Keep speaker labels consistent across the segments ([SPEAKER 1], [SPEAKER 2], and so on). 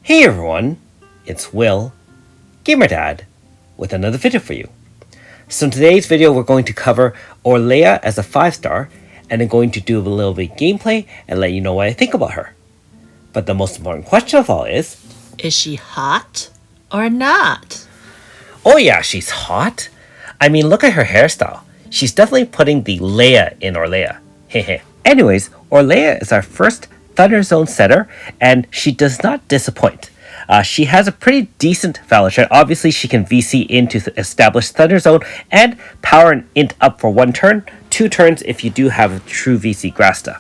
[SPEAKER 1] Hey everyone, it's Will, Gamer Dad, with another video for you. So in today's video we're going to cover Orleya as a 5-star, and I'm going to do a little bit of gameplay and let you know what I think about her. But the most important question of all is
[SPEAKER 2] she hot or not?
[SPEAKER 1] Oh yeah, she's hot. I mean, look at her hairstyle. She's definitely putting the Leia in Orleya. Hehe. Anyways, Orleya is our first Thunder Zone setter, and she does not disappoint. She has a pretty decent valor trend. Obviously, she can VC in to establish Thunder Zone and power an int up for 1 turn, 2 turns if you do have a true VC Grasta.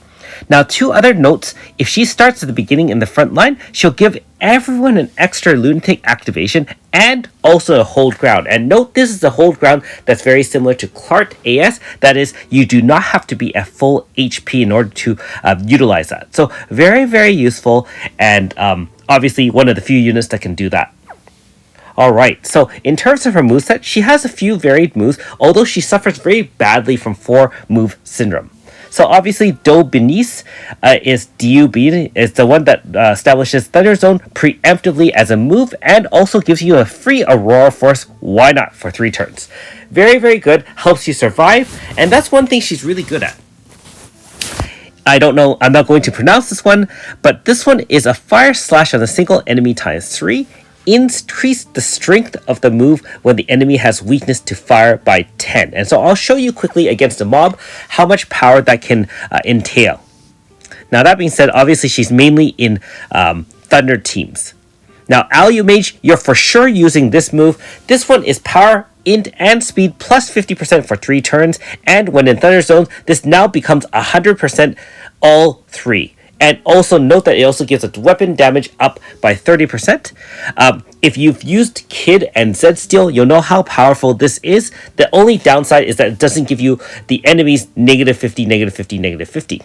[SPEAKER 1] Now, 2 other notes: if she starts at the beginning in the front line, she'll give everyone an extra lunatic activation and also a hold ground. And note, this is a hold ground that's very similar to Clark AS. That is, you do not have to be at full HP in order to utilize that. So very, very useful, and obviously one of the few units that can do that. Alright, so in terms of her moveset, she has a few varied moves, although she suffers very badly from 4-move syndrome. So obviously, Do Benice is DUB, is the one that establishes Thunder Zone preemptively as a move and also gives you a free Aurora Force, why not, for 3 turns. Very, very good, helps you survive, and that's one thing she's really good at. I don't know, I'm not going to pronounce this one, but this one is a fire slash on a single enemy times 3. Increase the strength of the move when the enemy has weakness to fire by 10. And so I'll show you quickly against a mob how much power that can entail. Now that being said, obviously she's mainly in Thunder teams. Now Alu Mage, you're for sure using this move. This one is power, int, and speed plus 50% for 3 turns. And when in Thunder Zone, this now becomes 100% all 3. And also note that it also gives a weapon damage up by 30%. If you've used Kid and Zed Steel, you'll know how powerful this is. The only downside is that it doesn't give you the enemy's -50, -50, -50.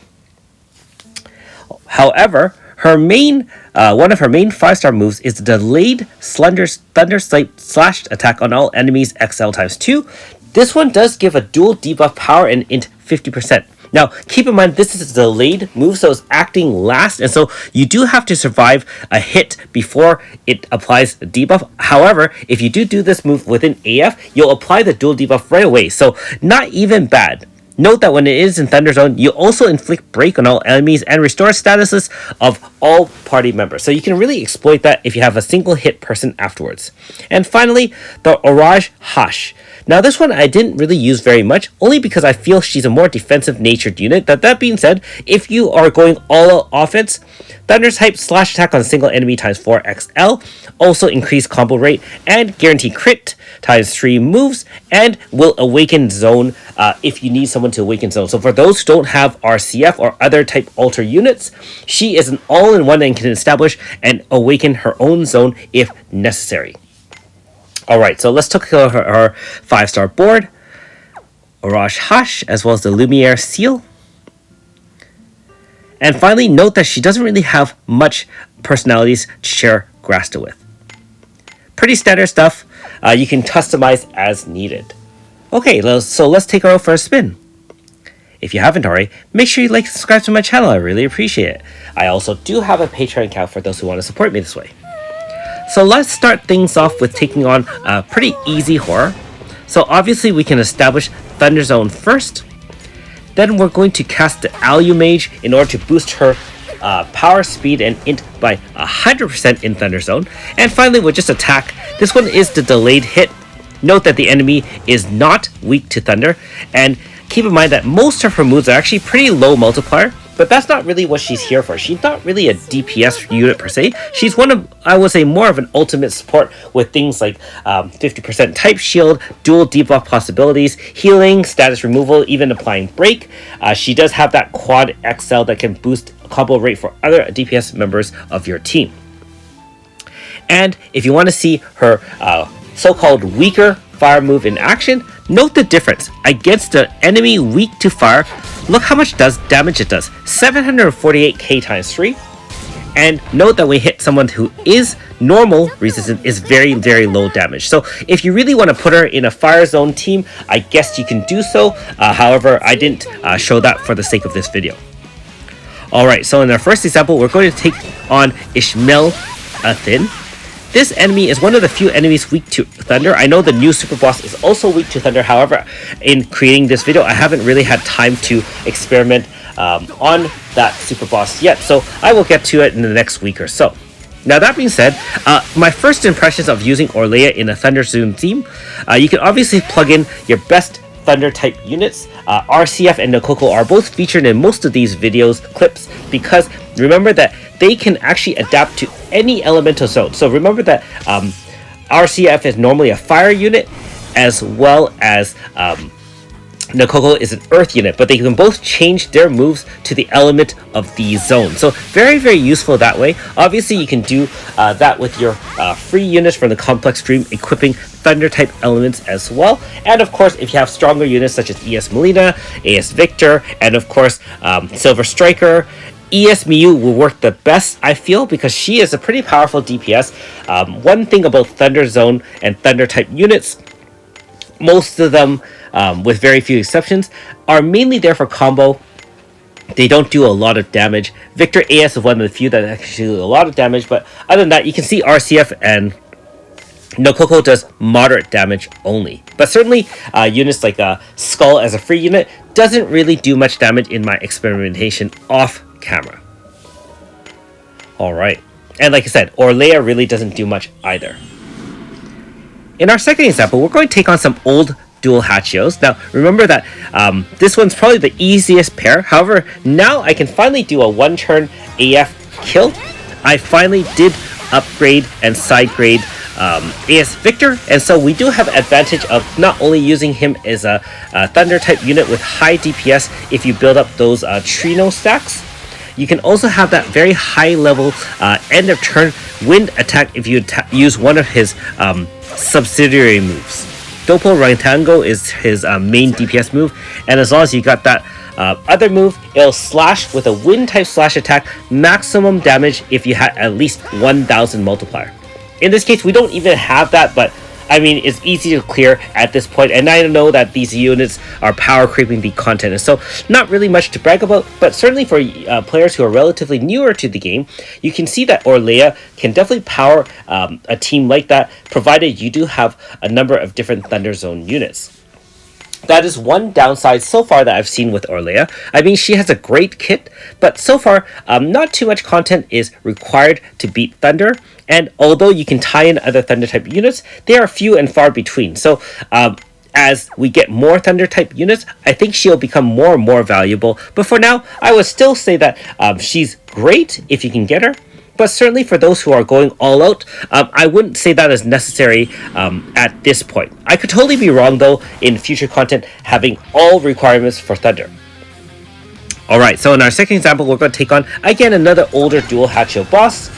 [SPEAKER 1] However, her main, one of her main 5-star moves is the delayed Thunder Sight slash attack on all enemies XL times 2. This one does give a dual debuff power and int 50%. Now, keep in mind, this is a delayed move, so it's acting last, and so you do have to survive a hit before it applies the debuff. However, if you do this move within AF, you'll apply the dual debuff right away, so not even bad. Note that when it is in Thunder Zone, you also inflict break on all enemies and restore statuses of all party members. So you can really exploit that if you have a single hit person afterwards. And finally, the Orage Hash. Now this one I didn't really use very much, only because I feel she's a more defensive natured unit. That being said, if you are going all out offense, Thunder's Hype slash attack on a single enemy times 4 XL, also increase combo rate and guarantee crit times 3 moves, and will awaken zone if you need someone to awaken zone. So for those who don't have RCF or other type alter units, she is an all-in-one and can establish and awaken her own zone if necessary. Alright, so let's take her 5-star board. Orage Hash, as well as the Lumiere Seal. And finally, note that she doesn't really have much personalities to share Grasta with. Pretty standard stuff. You can customize as needed. Okay, so let's take her out for a spin. If you haven't already, make sure you like and subscribe to my channel. I really appreciate it. I also do have a Patreon account for those who want to support me this way. So let's start things off with taking on a pretty easy horror. So obviously we can establish Thunder Zone first. Then we're going to cast the Alu Mage in order to boost her power, speed, and int by 100% in Thunder Zone. And finally we'll just attack. This one is the delayed hit. Note that the enemy is not weak to Thunder. And keep in mind that most of her moves are actually pretty low multiplier. But that's not really what she's here for. She's not really a DPS unit per se. She's one of, I would say, more of an ultimate support with things like 50% type shield, dual debuff possibilities, healing, status removal, even applying break. She does have that quad XL that can boost combo rate for other DPS members of your team. And if you want to see her so-called weaker fire move in action, note the difference. Against an enemy weak to fire, look how much damage it does. 748k times 3. And note that we hit someone who is normal resistant is very, very low damage. So if you really want to put her in a fire zone team, I guess you can do so. However, I didn't show that for the sake of this video. Alright, so in our first example, we're going to take on Ishmael thin. This enemy is one of the few enemies weak to thunder. I know the new super boss is also weak to thunder. However, in creating this video, I haven't really had time to experiment on that super boss yet. So I will get to it in the next week or so. Now that being said, my first impressions of using Orleya in a Thunder Zone theme, you can obviously plug in your best Thunder type units. RCF and Nokoko are both featured in most of these videos clips because remember that they can actually adapt to any elemental zone. So remember that RCF is normally a fire unit as well as Nokoko is an earth unit, but they can both change their moves to the element of the zone. So very, very useful that way. Obviously, you can do that with your free units from the complex stream, equipping thunder type elements as well. And of course, if you have stronger units such as ES Melina, AS Victor, and of course Silver Striker, ES Miyu will work the best, I feel, because she is a pretty powerful DPS. One thing about Thunder Zone and Thunder type units, most of them, with very few exceptions, are mainly there for combo. They don't do a lot of damage. Victor AS is one of the few that actually do a lot of damage, but other than that, you can see RCF and Nokoko does moderate damage only. But certainly, units like Skull as a free unit doesn't really do much damage in my experimentation off camera. Alright, and like I said, Orleya really doesn't do much either. In our second example, we're going to take on some old dual Hachios. Now, remember that this one's probably the easiest pair. However, now I can finally do a one-turn AF kill. I finally did upgrade and side grade AS Victor, and so we do have advantage of not only using him as a Thunder type unit with high DPS if you build up those Trino stacks. You can also have that very high level end of turn wind attack if you use one of his subsidiary moves. Dopo Rantango is his main DPS move, and as long as you got that other move, it'll slash with a wind type slash attack, maximum damage if you had at least 1000 multiplier. In this case, we don't even have that, but I mean, it's easy to clear at this point, and I know that these units are power creeping the content, and so not really much to brag about, but certainly for players who are relatively newer to the game, you can see that Orleya can definitely power a team like that, provided you do have a number of different Thunder Zone units. That is one downside so far that I've seen with Orleya. I mean, she has a great kit, but so far, not too much content is required to beat Thunder. And although you can tie in other Thunder type units, they are few and far between. So as we get more Thunder type units, I think she'll become more and more valuable. But for now, I would still say that she's great if you can get her. But certainly for those who are going all out, I wouldn't say that is necessary at this point. I could totally be wrong, though, in future content having all requirements for Thunder. Alright, so in our second example, we're going to take on, again, another older dual Hachio boss.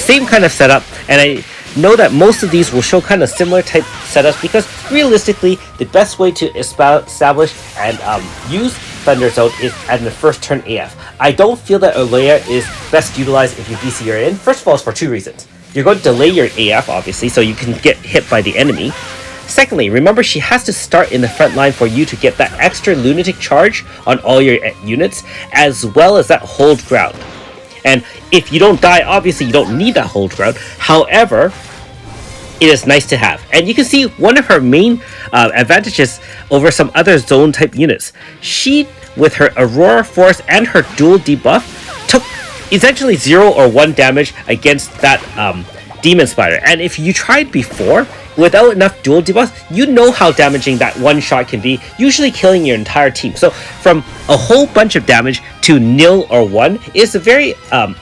[SPEAKER 1] Same kind of setup, and I know that most of these will show kind of similar type setups because realistically, the best way to establish and use Thunder Zone is at the first turn AF. I don't feel that Orleya is best utilized if you DC her in. First of all, it's for two reasons. You're going to delay your AF, obviously, so you can get hit by the enemy. Secondly, remember she has to start in the front line for you to get that extra lunatic charge on all your units, as well as that hold ground. And if you don't die, obviously you don't need that hold ground. However, it is nice to have. And you can see one of her main advantages over some other zone type units. She, with her Aurora Force and her dual debuff, took essentially 0 or 1 damage against that Demon Spider. And if you tried before, without enough dual debuffs, you know how damaging that one shot can be, usually killing your entire team. So from a whole bunch of damage to 0 or 1 is a very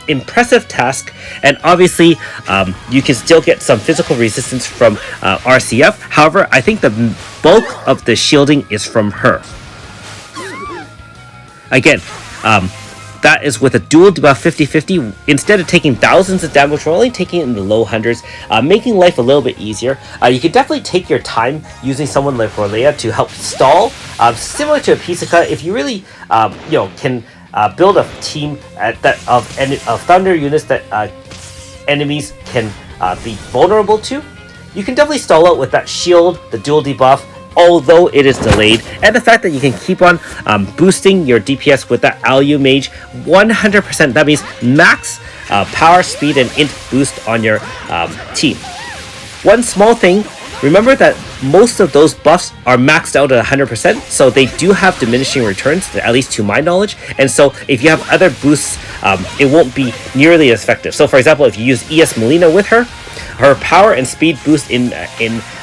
[SPEAKER 1] impressive task, and obviously you can still get some physical resistance from RCF. However, I think the bulk of the shielding is from her. Again, that is with a dual debuff 50-50. Instead of taking thousands of damage, we're only taking it in the low hundreds, making life a little bit easier. You can definitely take your time using someone like Orleya to help stall, similar to a Pisaka. If you really, can build a team of Thunder units that enemies can be vulnerable to, you can definitely stall out with that shield, the dual debuff, although it is delayed, and the fact that you can keep on boosting your DPS with that Alu Mage 100%. That means max power, speed, and int boost on your team. One small thing, remember that most of those buffs are maxed out at 100%, so they do have diminishing returns, at least to my knowledge, and so if you have other boosts, it won't be nearly as effective. So for example, if you use ES Melina with her power and speed boost in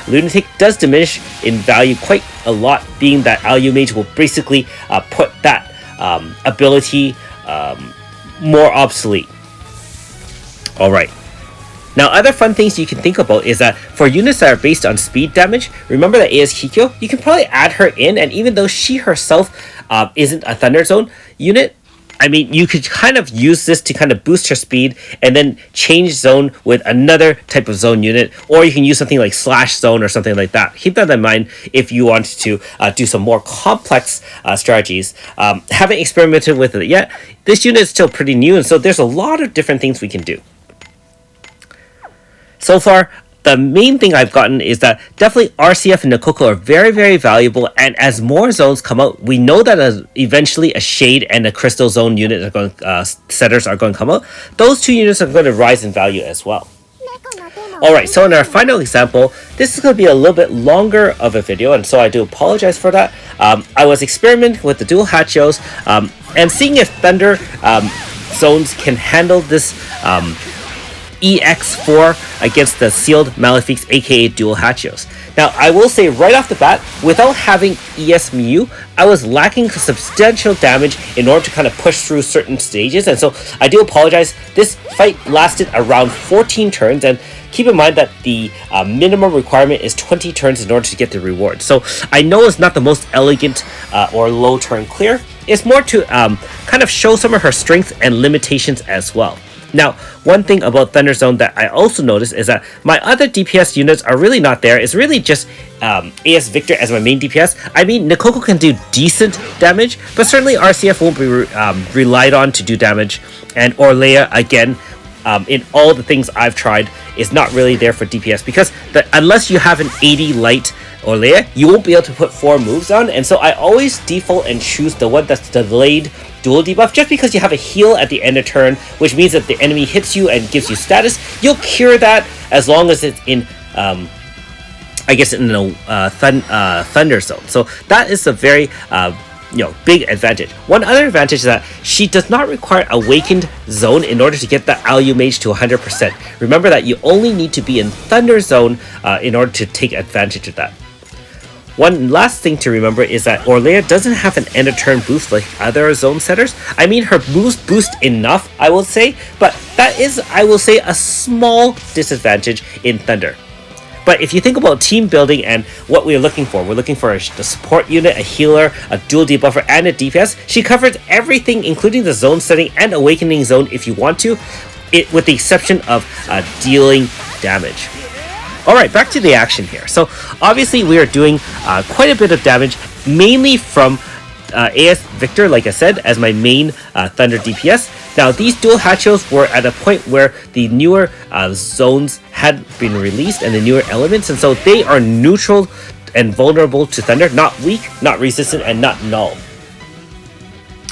[SPEAKER 1] Lunatic does diminish in value quite a lot, being that Alu Mage will basically put that ability more obsolete. Alright. Now, other fun things you can think about is that for units that are based on speed damage, remember that AS Kikyo, you can probably add her in, and even though she herself isn't a Thunder Zone unit, I mean, you could kind of use this to kind of boost her speed and then change zone with another type of zone unit, or you can use something like Slash Zone or something like that. Keep that in mind if you want to do some more complex strategies. Haven't experimented with it yet. This unit is still pretty new, and so there's a lot of different things we can do. So far, the main thing I've gotten is that definitely RCF and Nikoko are very, very valuable, and as more zones come out, we know that eventually a Shade and a Crystal Zone unit are going, setters are going to come out. Those two units are going to rise in value as well. Alright, so in our final example, this is going to be a little bit longer of a video, and so I do apologize for that. I was experimenting with the dual Hachios, and seeing if Thunder zones can handle this EX4 against the sealed Malefics, aka dual Hachios. Now, I will say right off the bat, without having ES Miyu, I was lacking substantial damage in order to kind of push through certain stages, and so I do apologize. This fight lasted around 14 turns, and keep in mind that the minimum requirement is 20 turns in order to get the reward. So I know it's not the most elegant or low turn clear. It's more to kind of show some of her strengths and limitations as well. Now, one thing about Thunder Zone that I also noticed is that my other DPS units are really not there. It's really just AS Victor as my main DPS. I mean, Nikoko can do decent damage, but certainly RCF won't be relied on to do damage. And Orleya, again, in all the things I've tried, is not really there for DPS, because unless you have an 80 light Orleya, you won't be able to put 4 moves on, and so I always default and choose the one that's delayed dual debuff, just because you have a heal at the end of turn, which means that the enemy hits you and gives you status. You'll cure that as long as it's in I guess in a Thunder Zone. So that is a very big advantage. One other advantage is that she does not require Awakened Zone in order to get the Alu Mage to 100%. Remember that you only need to be in Thunder Zone in order to take advantage of that. One last thing to remember is that Orleya doesn't have an end of turn boost like other zone setters. I mean, her moves boost enough, I will say, but that is, I will say, a small disadvantage in Thunder. But if you think about team building and what we're looking for a support unit, a healer, a dual debuffer, and a DPS. She covers everything, including the zone setting and awakening zone if you want to, with the exception of dealing damage. Alright, back to the action here. So obviously we are doing quite a bit of damage, mainly from AS Victor, like I said, as my main Thunder DPS. Now, these dual Hachios were at a point where the newer zones had been released and the newer elements, and so they are neutral and vulnerable to Thunder, not weak, not resistant, and not null.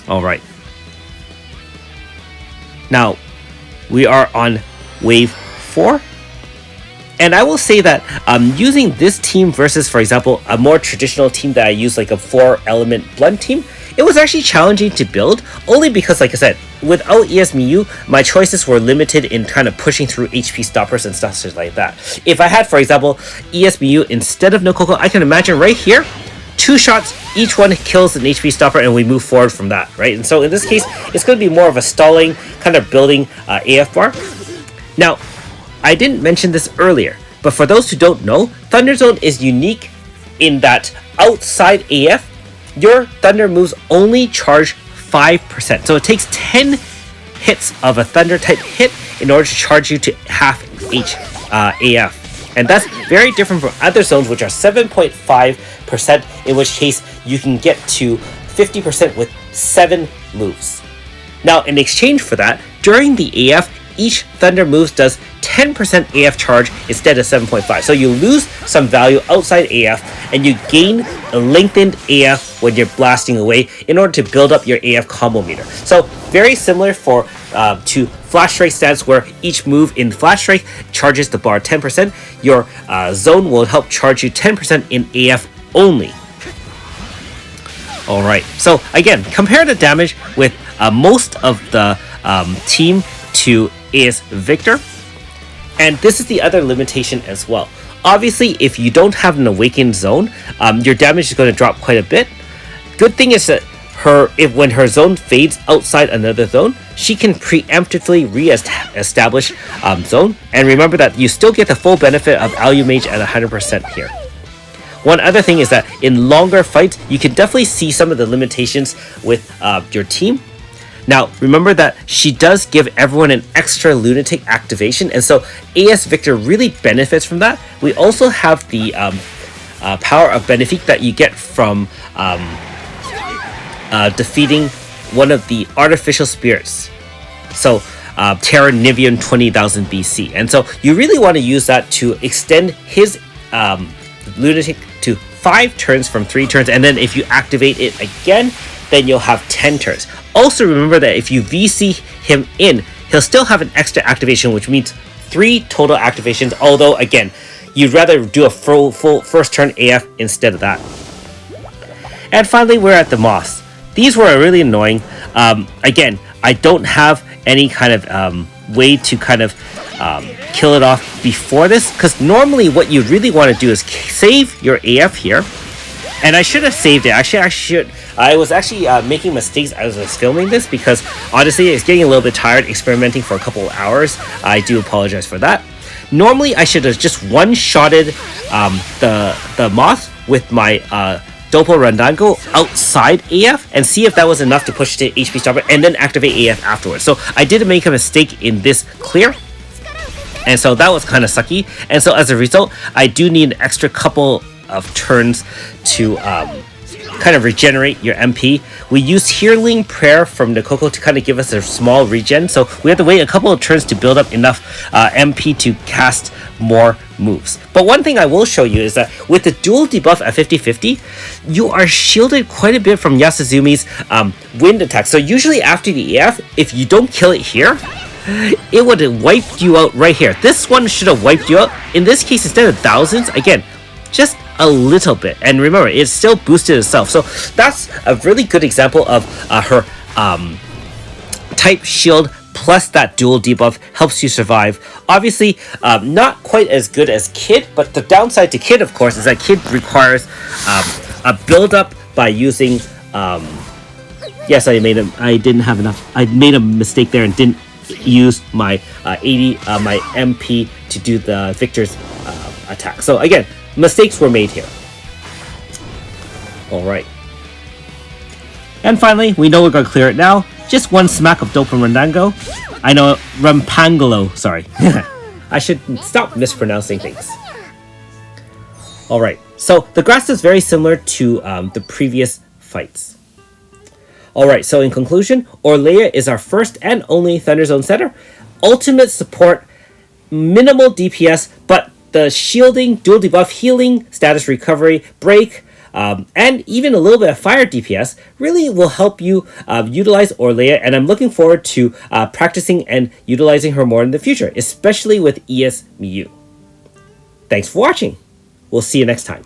[SPEAKER 1] Alright. Now, we are on wave 4. And I will say that using this team versus, for example, a more traditional team that I use, like a 4-element blunt team, it was actually challenging to build, only because, like I said, without ES Miyu, my choices were limited in kind of pushing through HP stoppers and stuff like that. If I had, for example, ES Miyu instead of Nikoko, I can imagine right here, 2 shots, each one kills an HP stopper, and we move forward from that, right? And so in this case, it's going to be more of a stalling, kind of building AF bar. Now, I didn't mention this earlier, but for those who don't know, Thunder Zone is unique in that outside AF, your Thunder moves only charge 5%. So it takes 10 hits of a Thunder type hit in order to charge you to half AF. And that's very different from other zones, which are 7.5%, in which case you can get to 50% with 7 moves. Now, in exchange for that, during the AF, each Thunder moves does 10% AF charge instead of 7.5. So you lose some value outside AF and you gain a lengthened AF when you're blasting away in order to build up your AF combo meter. So very similar to Flash Strike stats, where each move in Flash Strike charges the bar 10%. Your zone will help charge you 10% in AF only. Alright, so again, compare the damage with most of the team to AS Victor. And this is the other limitation as well. Obviously, if you don't have an Awakened Zone, your damage is going to drop quite a bit. Good thing is that when her zone fades outside another zone, she can preemptively re-establish zone. And remember that you still get the full benefit of Alumage at 100% here. One other thing is that in longer fights, you can definitely see some of the limitations with your team. Now, remember that she does give everyone an extra Lunatic activation, and so AS Victor really benefits from that. We also have the power of Benefic that you get from defeating one of the artificial spirits. So, Terra Nivian 20,000 BC. And so you really want to use that to extend his Lunatic to 5 turns from 3 turns, and then if you activate it again, then you'll have 10 turns. Also remember that if you VC him in, he'll still have an extra activation, which means 3 total activations, although again, you'd rather do a full first turn AF instead of that. And finally, we're at the Moths. These were really annoying. Again, I don't have any kind of way to kind of kill it off before this, because normally what you really want to do is save your AF here. And I should have saved it. I was actually making mistakes as I was filming this, because honestly it's getting a little bit tired experimenting for a couple of hours. I do apologize for that. Normally I should have just one-shotted the Moth with my Doppel Randango outside AF and see if that was enough to push to HP stopper and then activate AF afterwards. So I did make a mistake in this clear, and so that was kind of sucky. And so as a result, I do need an extra couple of turns to kind of regenerate your MP. We use Healing Prayer from Nikoko to kind of give us a small regen, so we have to wait a couple of turns to build up enough MP to cast more moves. But one thing I will show you is that with the dual debuff at 50-50, you are shielded quite a bit from Yasuzumi's wind attack. So usually after the EF, if you don't kill it here, it would have wiped you out right here. This one should have wiped you out. In this case, instead of thousands, again, just a little bit. And remember, it still boosted itself. So that's a really good example of her type shield plus that dual debuff helps you survive. Obviously, not quite as good as Kid, but the downside to Kid, of course, is that Kid requires a build up by using yes, I didn't have enough. I made a mistake there and didn't use my my MP to do the Victor's attack. So again, mistakes were made here. Alright. And finally, we know we're going to clear it now. Just one smack of Doppel Randango. I know, Rampangolo, sorry. I should stop mispronouncing things. Alright, so the grass is very similar to the previous fights. Alright, so in conclusion, Orleya is our first and only Thunder Zone setter. Ultimate support, minimal DPS, but the shielding, dual debuff, healing, status recovery, break, and even a little bit of fire DPS really will help you utilize Orleya, and I'm looking forward to practicing and utilizing her more in the future, especially with ES Miyu. Thanks for watching. We'll see you next time.